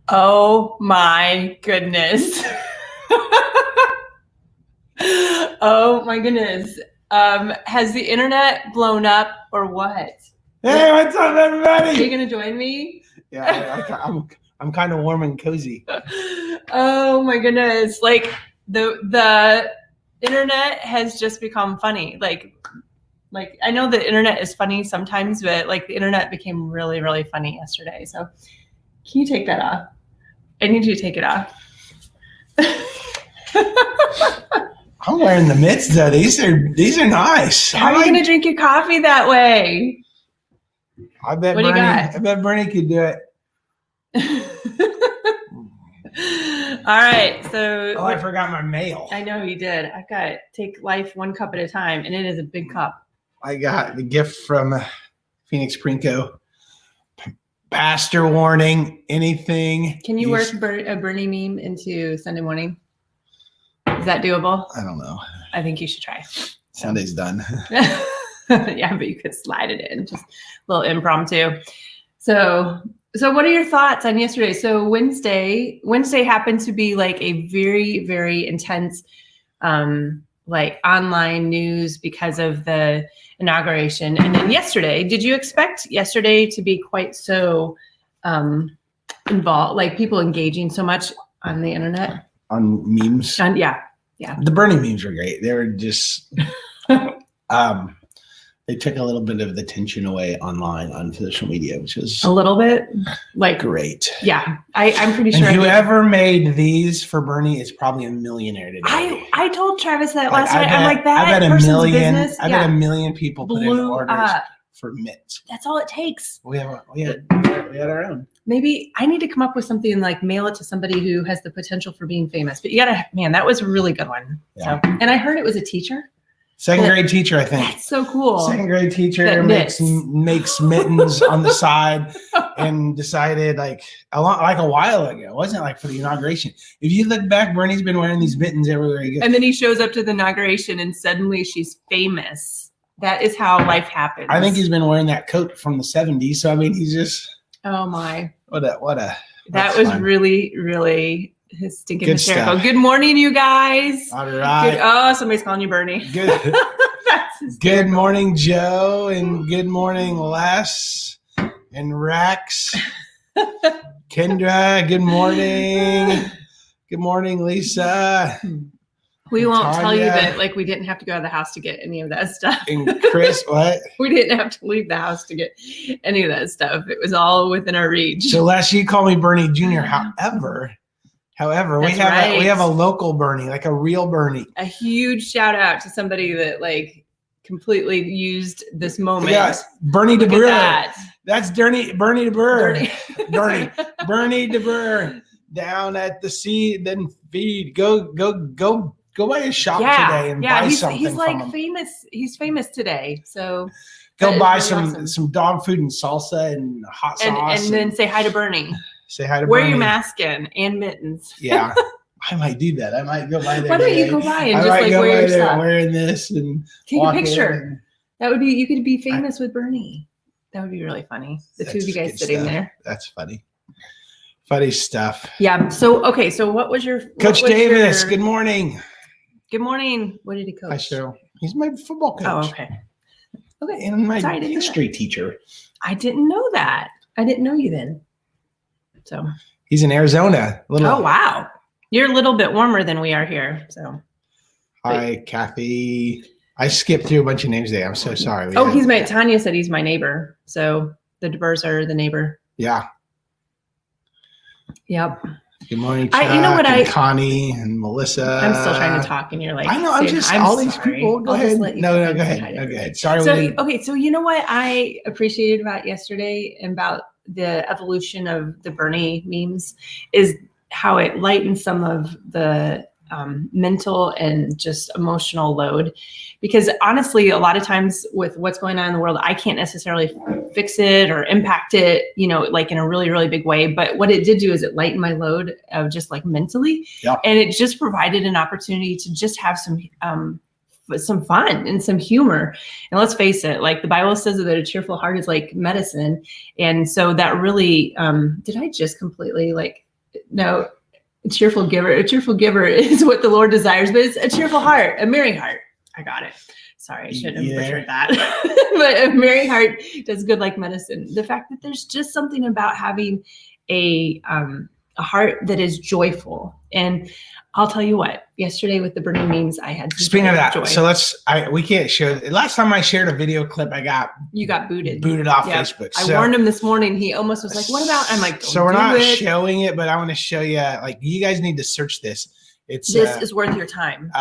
Oh my goodness. Oh my goodness. Has the internet blown up or what? Hey, what's up, everybody? Are you gonna join me? Yeah, I'm kind of warm and cozy. Oh my goodness. Like the internet has just become funny. Like I know the internet is funny sometimes, but like the internet became really, really funny yesterday. So can you take that off? I need you to take it off. I'm wearing the mitts though. These are nice. How are you gonna drink your coffee that way? I bet What do you got? I bet Bernie could do it. All right, so I forgot my mail. I know you did. I've got to take life one cup at a time, and it is a big cup. I got the gift from Phoenix Prinko. Pastor warning, anything. Can you work a Bernie meme into Sunday morning? Is that doable? I don't know. I think you should try. Sunday's done. Yeah, but you could slide it in, just a little impromptu. So what are your thoughts on yesterday? So Wednesday happened to be like a very, very intense, like online news because of the inauguration. And then yesterday, did you expect yesterday to be quite so involved, like people engaging so much on the internet? On memes? Yeah. The Bernie memes were great. They were just, they took a little bit of the tension away online on social media, which is a little bit like great. Yeah, I'm pretty sure. And whoever made these for Bernie is probably a millionaire today. I told Travis that last night. I'm like, that I bet person's business. I bet a million people put in orders for mitts. That's all it takes. We had our own. Maybe I need to come up with something and like mail it to somebody who has the potential for being famous. But you gotta, man, that was a really good one. Yeah. So, and I heard it was a teacher. Second grade teacher, I think. That's so cool. Second grade teacher makes mittens on the side, and decided like a while ago. It wasn't like for the inauguration. If you look back, Bernie's been wearing these mittens everywhere he goes. And then he shows up to the inauguration, and suddenly she's famous. That is how life happens. I think he's been wearing that coat from the 70s. So I mean, he's just. Oh my. That was fun. Really, really stinking hysterical. Stuff. Good morning, you guys. All right. Somebody's calling you Bernie. Good. Good morning, Joe, and good morning, Les and Rex. Kendra, good morning. Good morning, Lisa. We won't tell you that like we didn't have to go out of the house to get any of that stuff. And Chris, what? We didn't have to leave the house to get any of that stuff. It was all within our reach. So Les, you call me Bernie Jr. However, we have a local Bernie, like a real Bernie. A huge shout out to somebody that like completely used this moment. Yes, Bernie DeBurr. That's Bernie DeBurr. Bernie DeBurr down at the sea, then feed. Go by his shop today and buy something. He's like from him. famous. He's famous today. So go buy some dog food and salsa and hot sauce. And then say hi to Bernie. Say hi to Bernie. Bernie. Wear your mask in and mittens. Yeah. I might do that. I might go by there. Why don't you go by and just like wear your stuff? Wearing this and take a picture. That would be, you could be famous with Bernie. That would be really funny. The two of you guys sitting there. That's funny. Funny stuff. Yeah. So, okay. So what was your Coach Davis? Good morning. Good morning. What did he coach? Hi, Cheryl. He's my football coach. Oh, okay. Okay. And my history teacher. I didn't know that. I didn't know you then. So he's in Arizona. Oh, wow. You're a little bit warmer than we are here. So hi, Kathy. I skipped through a bunch of names today. I'm so sorry. Tanya said he's my neighbor. So the DeBurrs are the neighbor. Yeah. Yep. Good morning, Chuck, Connie and Melissa. I'm still trying to talk, and you're like, I know. I'm all these people. Go ahead. No, go ahead. Okay. Sorry. So you know what I appreciated about yesterday and about the evolution of the Bernie memes is how it lightened some of the mental and just emotional load. Because honestly, a lot of times with what's going on in the world, I can't necessarily fix it or impact it, like in a really, really big way. But what it did do is it lightened my load of just like mentally. Yeah. And it just provided an opportunity to just have some fun and some humor. And let's face it, like the Bible says that a cheerful heart is like medicine. And so that really, did I just completely like No, a cheerful giver. A cheerful giver is what the Lord desires, but it's a cheerful heart, a merry heart. I got it. Sorry, I shouldn't have butchered that. But a merry heart does good like medicine. The fact that there's just something about having a heart that is joyful. And I'll tell you what, yesterday with the burning memes, I had speaking of that, joy. So we can't show last time I shared a video clip, you got booted off Facebook. I warned him this morning. He almost was like, what about, I'm like, so we're not showing it, but I want to show you, like, you guys need to search this. This is worth your time.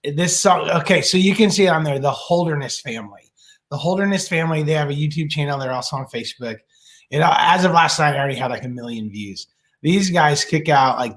This song, okay, so you can see it on there, the Holderness family. The Holderness family, they have a YouTube channel. They're also on Facebook. As of last night, I already had like 1 million views. These guys kick out like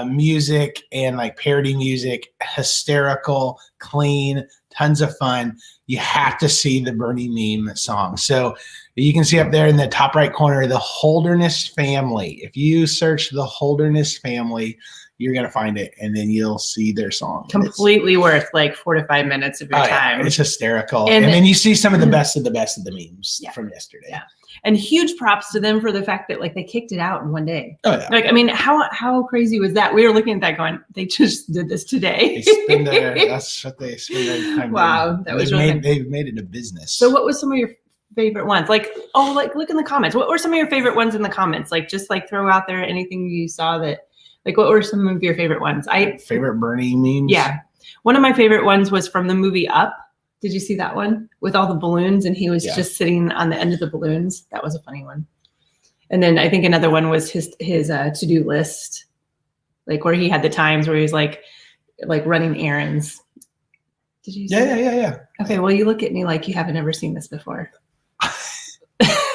music and like parody music, hysterical, clean, tons of fun. You have to see the Bernie meme song. So you can see up there in the top right corner, the Holderness family. If you search the Holderness family, you're going to find it, and then you'll see their song. Completely worth like 4 to 5 minutes of your time. Yeah, it's hysterical. And then you see some of the best of the memes from yesterday. Yeah. And huge props to them for the fact that like they kicked it out in one day. Oh yeah. Like, I mean, how crazy was that? We were looking at that going, they just did this today. That's what they spend their time Wow. doing. That was they've made it a business. So what was some of your favorite ones? Like, look in the comments. What were some of your favorite ones in the comments? Like, just like throw out there anything you saw that, like, what were some of your favorite ones? Favorite Bernie memes? Yeah. One of my favorite ones was from the movie Up. Did you see that one with all the balloons and he was just sitting on the end of the balloons? That was a funny one. And then I think another one was his to-do list, like where he had the times where he was like running errands. Did you see that? Yeah. Okay, well, you look at me like you haven't ever seen this before.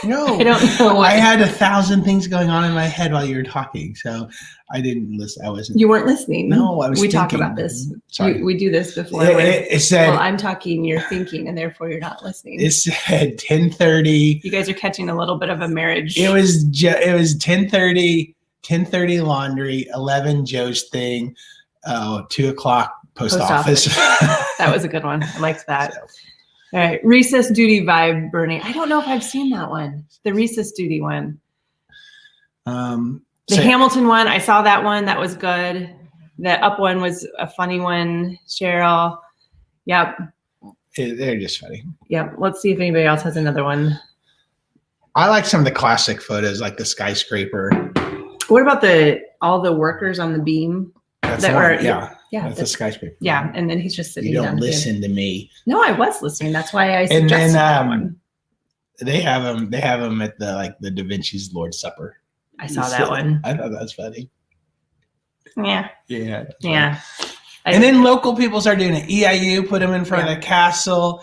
No, I don't know. I had 1,000 things going on in my head while you were talking, so I didn't listen. You weren't listening. No, I was. We talk about this. Sorry. We do this before. It said, well, I'm talking, you're thinking, and therefore you're not listening. It said 10:30. You guys are catching a little bit of a marriage. It was 10:30. 10:30 laundry. 11 Joe's thing. 2 o'clock post office. That was a good one. I liked that. So. All right, recess duty vibe, Bernie. I don't know if I've seen that one. The recess duty one. The Hamilton one, I saw that one. That was good. The Up one was a funny one. Cheryl. Yep. They're just funny. Yep. Let's see if anybody else has another one. I like some of the classic photos, like the skyscraper. What about all the workers on the beam? Yeah, that's a skyscraper. Yeah, and then he's just sitting. You don't listen to me. No, I was listening. That's why I suggested that one. They have them at the Da Vinci's Lord's Supper. I saw that one. I thought that was funny. Yeah. Yeah. And then local people start doing it. EIU put them in front of the castle.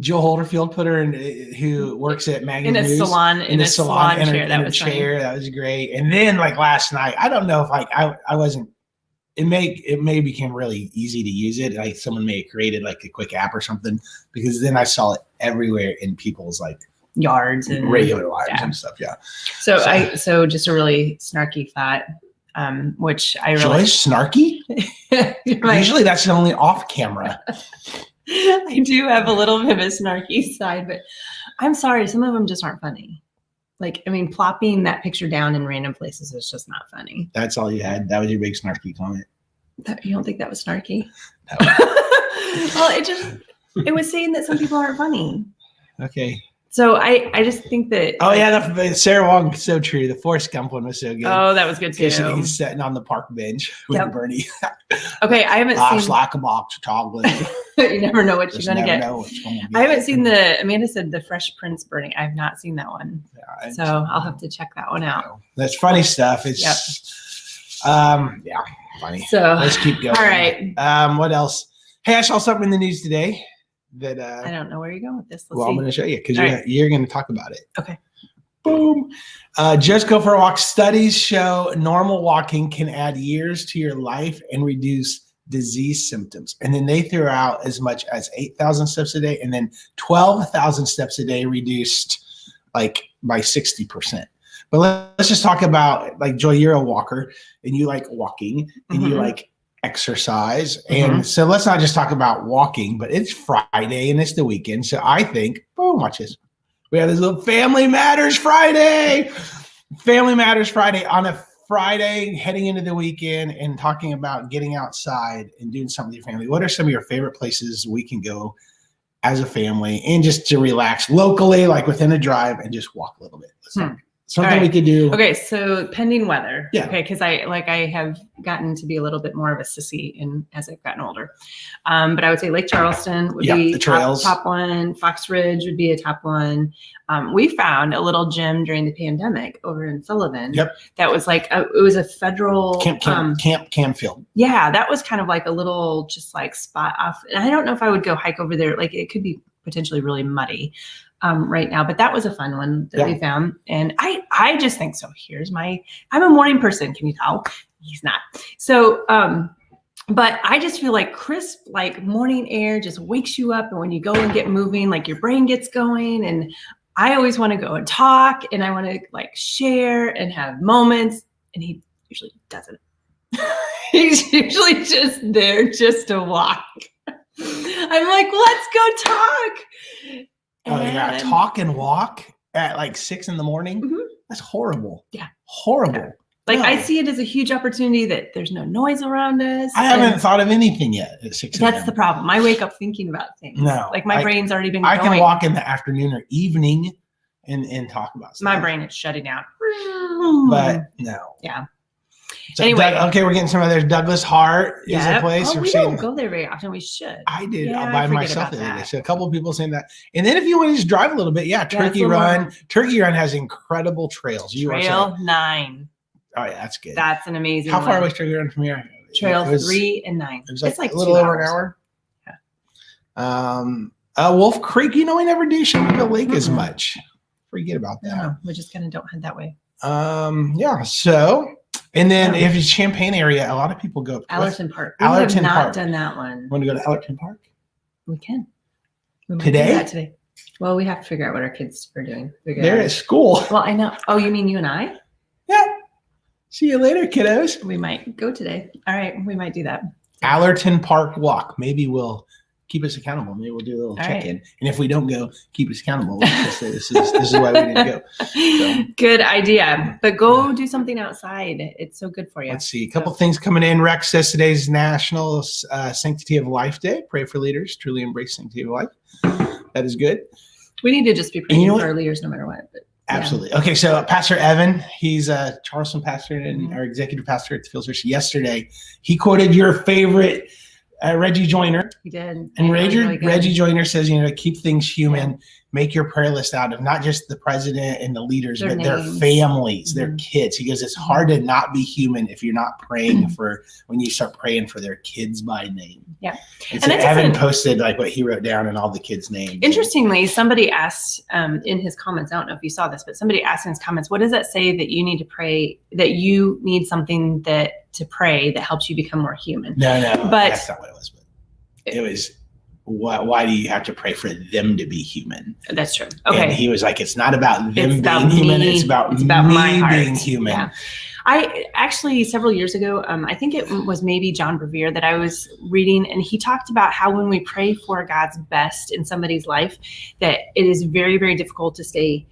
Jill Holderfield put her in, who works at Maggie in a News, salon in a salon chair. That was chair. That was great. And then like last night, I don't know if I wasn't. It may became really easy to use it. Like someone may have created like a quick app or something, because then I saw it everywhere in people's like yards and regular lives and stuff. Yeah. So just a really snarky thought, which I really snarky. Usually that's only off camera. I do have a little bit of a snarky side, but I'm sorry, some of them just aren't funny. Like, I mean, plopping that picture down in random places is just not funny. That's all you had? That was your big snarky comment? You don't think that was snarky? No. Well, it was saying that some people aren't funny. Okay. So I just think that. Oh, yeah, Sarah Wong, so true. The Forrest Gump one was so good. Oh, that was good too. He's sitting on the park bench with Bernie. Okay, I haven't seen. Like a box of chocolate. You never know what you're going to get. I haven't seen Amanda said the Fresh Prince Bernie. I have not seen that one. Yeah, so I'll have to check that one out. That's funny stuff. It's, funny. So let's keep going. All right. What else? Hey, I saw something in the news today. That I don't know where you're going with this. I'm going to show you because you're going to talk about it. Okay. Boom. Just go for a walk. Studies show normal walking can add years to your life and reduce disease symptoms. And then they threw out as much as 8,000 steps a day, and then 12,000 steps a day reduced like by 60%. But let's just talk about, like, Joy, you're a walker and you like walking and you like exercise. And so let's not just talk about walking, but it's Friday and it's the weekend. So I think, boom, watch this. We have this little Family Matters Friday. Family Matters Friday on a Friday, heading into the weekend and talking about getting outside and doing something with your family. What are some of your favorite places we can go as a family and just to relax locally, like within a drive, and just walk a little bit? Something we could do. Okay, so pending weather. Yeah. Okay, because I have gotten to be a little bit more of a sissy as I've gotten older. But I would say Lake Charleston would be the trails. Top one. Fox Ridge would be a top one. We found a little gym during the pandemic over in Sullivan. Yep. That was like it was a federal Camp Canfield. Yeah, that was kind of like a little just like spot off. And I don't know if I would go hike over there. Like it could be potentially really muddy right now, but that was a fun one that we found. And I just think so. I'm a morning person. Can you tell? He's not. So, but I just feel like crisp, like morning air just wakes you up. And when you go and get moving, like your brain gets going. And I always want to go and talk and I want to like share and have moments. And he usually doesn't. He's usually just there just to walk. I'm like, let's go talk. Oh yeah, talk and walk at like 6 a.m. Mm-hmm. That's horrible. Yeah, horrible. Yeah. Like I see it as a huge opportunity that there's no noise around us. I haven't thought of anything yet at 6 a.m. That's the problem. I wake up thinking about things. No, like my brain's already been. I can walk in the afternoon or evening and talk about stuff. My brain is shutting down. But no. Yeah. So anyway, okay, we're getting some of theirs. Douglas Hart is a place. Oh, we don't go there very often. We should. I did by myself the other day. So a couple of people saying that. And then if you want to just drive a little bit, Turkey Run. Turkey Run has incredible trails. Trail 9. Oh yeah, that's good. That's an amazing. How far away is Turkey Run from here? Trail 3 and 9. It was like a little over an hour. Yeah. Wolf Creek. You know, we never do Shenandoah Lake as much. Forget about that. No, we just kind of don't head that way. Yeah. So. And then if it's Champaign area, a lot of people go Allerton Park. We have not done that one. Want to go to Allerton Park? We can. We might Today? Do that today. Well, we have to figure out what our kids are doing. They're at school. Well, I know. Oh, you mean you and I? Yeah. See you later, kiddos. We might go today. All right. We might do that. Allerton Park walk. Maybe we'll keep us accountable. Maybe we'll do a little check-in. And if we don't go, keep us accountable. We'll just say this is why we didn't go. So, good idea. But go do something outside. It's so good for you. Let's see. A couple things coming in. Rex says today's National Sanctity of Life Day. Pray for leaders. Truly embrace sanctity of life. That is good. We need to just be praying for our leaders no matter what. But, absolutely. Yeah. Okay, so Pastor Evan, he's a Charleston pastor and our executive pastor at the Fields Church. Yesterday, he quoted your favorite Reggie Joyner. He did. And Reggie Joyner says, keep things human. Make your prayer list out of not just the president and the leaders, but their families, their kids. He goes, it's hard to not be human if you're not praying when you start praying for their kids by name. Yeah. And so Evan posted like what he wrote down and all the kids' names. Interestingly, somebody asked in his comments, I don't know if you saw this, but somebody asked in his comments, what does that say that you need to pray, that you need something to pray that helps you become more human? No, but that's not what it was. But it was, why do you have to pray for them to be human? That's true. Okay. And he was like, it's not about them being human. It's about me being human. Yeah. I actually, several years ago, I think it was maybe John Bevere that I was reading, and he talked about how when we pray for God's best in somebody's life, that it is very, very difficult to stay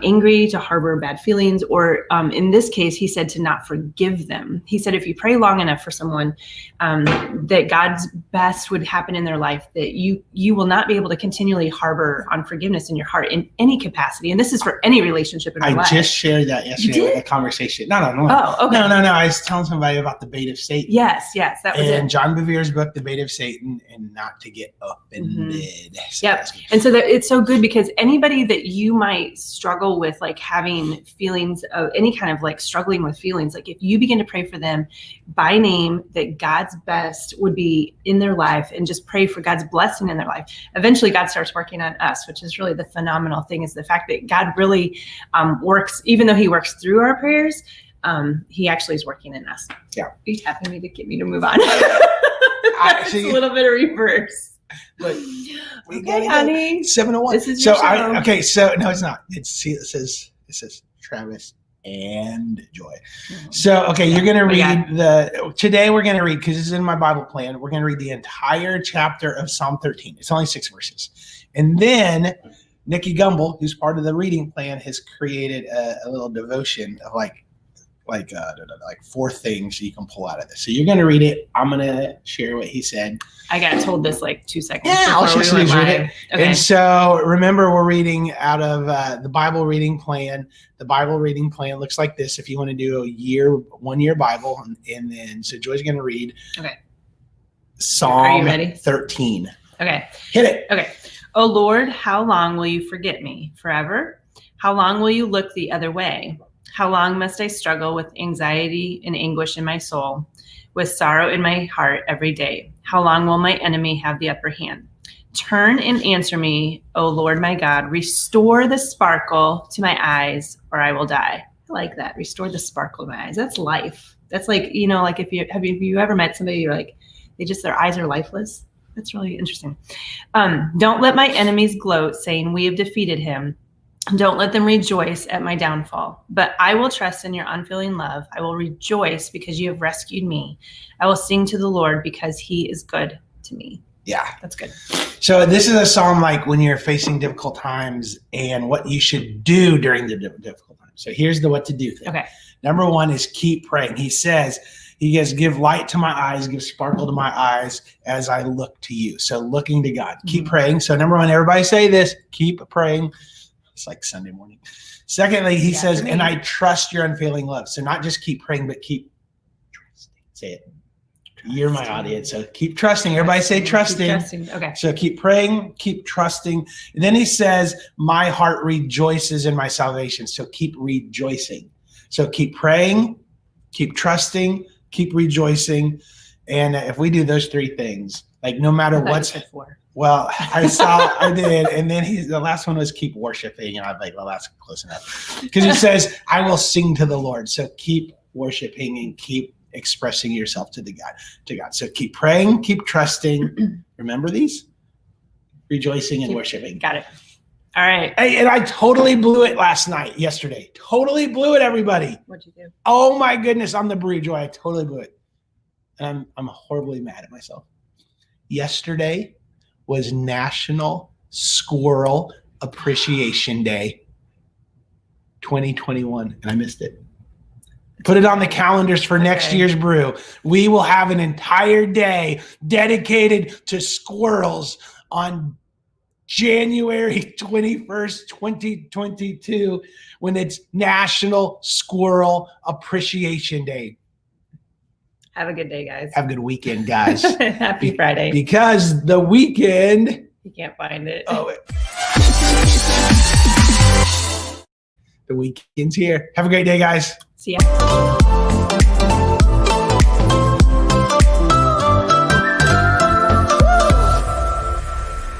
angry, to harbor bad feelings, or in this case, he said to not forgive them. He said if you pray long enough for someone, that God's best would happen in their life, that you will not be able to continually harbor unforgiveness in your heart in any capacity. And this is for any relationship in your life. I just shared that yesterday with a conversation. No. Oh, okay. No. I was telling somebody about the bait of Satan. Yes, that was it. And John Bevere's book, The Bait of Satan, and not to get offended. So yep. And so it's so good because anybody that you might struggle with, like having feelings of any kind of like struggling with feelings, like if you begin to pray for them by name, that God's best would be in their life, and just pray for God's blessing in their life, eventually God starts working on us, which is really the phenomenal thing, is the fact that God really works, even though he works through our prayers, he actually is working in us. Yeah. He's tapping me to get me to move on. It's a little bit of reverse. But okay, honey. 701. This is your show. Okay, so no, it's not. It says Travis and Joy. So okay, you're gonna read today we're gonna read, because this is in my Bible plan, we're gonna read the entire chapter of Psalm 13. It's only 6 verses. And then Nikki Gumble, who's part of the reading plan, has created a little devotion of like 4 things you can pull out of this. So you're going to read it. I'm going to share what he said. I got told this like 2 seconds. Yeah, I'll just read it. Okay. And so remember, we're reading out of the Bible reading plan. The Bible reading plan looks like this. If you want to do a 1 year Bible, and then so Joy's going to read. Okay. Psalm Are you ready? 13. Okay. Hit it. Okay. Oh Lord, how long will you forget me? Forever? How long will you look the other way? How long must I struggle with anxiety and anguish in my soul, with sorrow in my heart every day? How long will my enemy have the upper hand? Turn and answer me, O Lord my God. Restore the sparkle to my eyes, or I will die. I like that. Restore the sparkle to my eyes. That's life. That's like, like if you have you ever met somebody, you're like, their eyes are lifeless? That's really interesting. Don't let my enemies gloat, saying we have defeated him. Don't let them rejoice at my downfall, but I will trust in your unfailing love. I will rejoice because you have rescued me. I will sing to the Lord because he is good to me. Yeah. That's good. So this is a psalm like when you're facing difficult times and what you should do during the difficult times. So here's the what to do thing. Okay. Number 1 is keep praying. He says, give light to my eyes, give sparkle to my eyes as I look to you. So looking to God, keep praying. So number 1, everybody say this, keep praying. It's like Sunday morning. Secondly, he says, and I trust your unfailing love. So not just keep praying, but keep trusting. Say it. You're my audience. So keep trusting. Everybody say trusting. Keep trusting. Okay. So keep praying, keep trusting. And then he says, my heart rejoices in my salvation. So keep rejoicing. So keep praying, keep trusting, keep rejoicing. And if we do those 3 things, like no matter what's, well, I did. And then the last one was keep worshiping. And I'm like, well, that's close enough. Because he says, I will sing to the Lord. So keep worshiping and keep expressing yourself to God. So keep praying, keep trusting. Remember these? Rejoicing and worshiping. Got it. All right. Hey, and I totally blew it yesterday. Totally blew it, everybody. What'd you do? Oh my goodness, I'm the Brew Joy. I totally blew it. And I'm horribly mad at myself. Yesterday was National Squirrel Appreciation Day 2021, and I missed it. Put it on the calendars for next year's Brew. We will have an entire day dedicated to squirrels on January 21st, 2022, when it's National Squirrel Appreciation Day. Have a good day, guys. Have a good weekend, guys. Happy Friday. Because the weekend. You can't find it. Oh, the weekend's here. Have a great day, guys. See ya.